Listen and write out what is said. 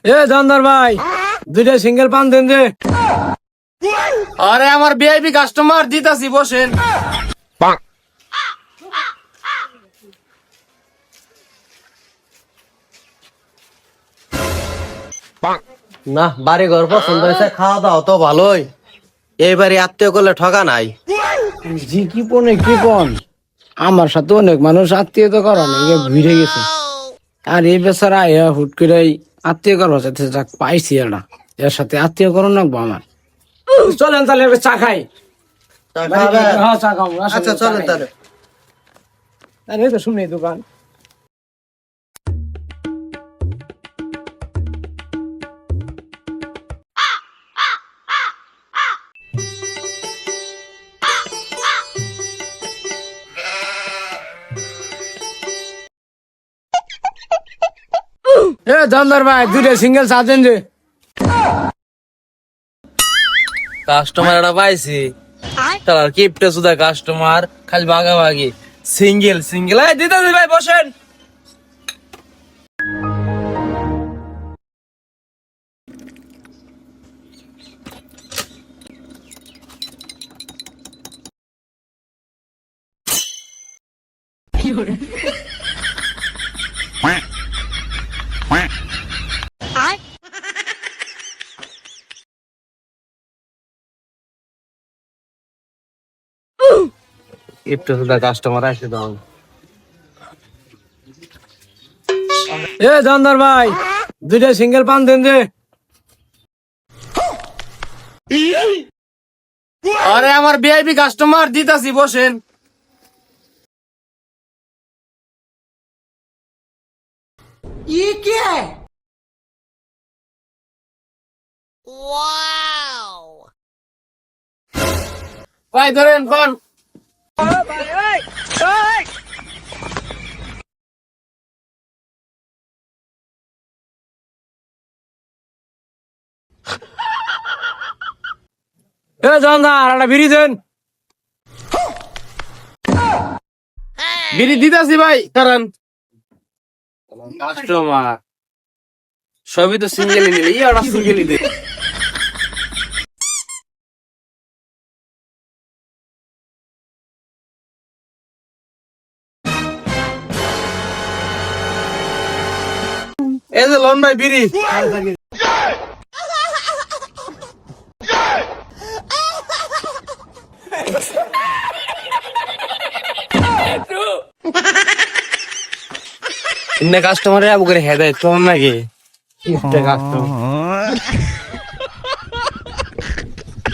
এ জানদার ভাই, দুইটা সিঙ্গেল পান দেন রে। আরে আমার ভিআইপি কাস্টমার দিতাছি, বসেন। না, বাড়ি ঘর পছন্দ হয়েছে, খাওয়া দাওয়া তো ভালোই। এইবারে আত্মীয় করলে ঠকা নাই। জি কি পনে কি পন, আমার সাথে অনেক মানুষ আত্মীয়তা করা নেই, ভিড়ে গেছে। আর এই বেচারা হুট করে আত্মীয় করবো যাতে যাক পাইছি এটা, এর সাথে আত্মীয় করণ রাখবো আমার। চলেন তাহলে এবার চা খাই। তা খাবেন? হ্যাঁ, চা খাবো। আসেন, আচ্ছা চা চলেন খাই। তাহলে। আরে এই তো শুনে দোকান। এ জানদার ভাই, দুইটা সিঙ্গেল চা দেন রে। কাস্টমার এটা পাইছি, তার কিপটে সুদা কাস্টমার, খালি ভাগাভাগি। সিঙ্গেল সিঙ্গেল দিতাছি ভাই, বসেন। কিপটে সুদা কাস্টমার আসে দাও। এ জানদার ভাই, দুইটা সিঙ্গেল পান দেন রে। আরে আমার ভিআইপি কাস্টমার দিতাছি, বসেন। ভাই ধরেন কোন। এ জানদার, একটা বিড়ি দেন। বিড়ি দিতাছি ভাই, কারণ কাস্টমার সবই তো সিঙ্গেলই নিলে, একটা সিঙ্গেলই দে। এই যে লন ভাই বিড়ি। কাস্টমারে আবু করে হেদায় তোর নাকি কাস্টমার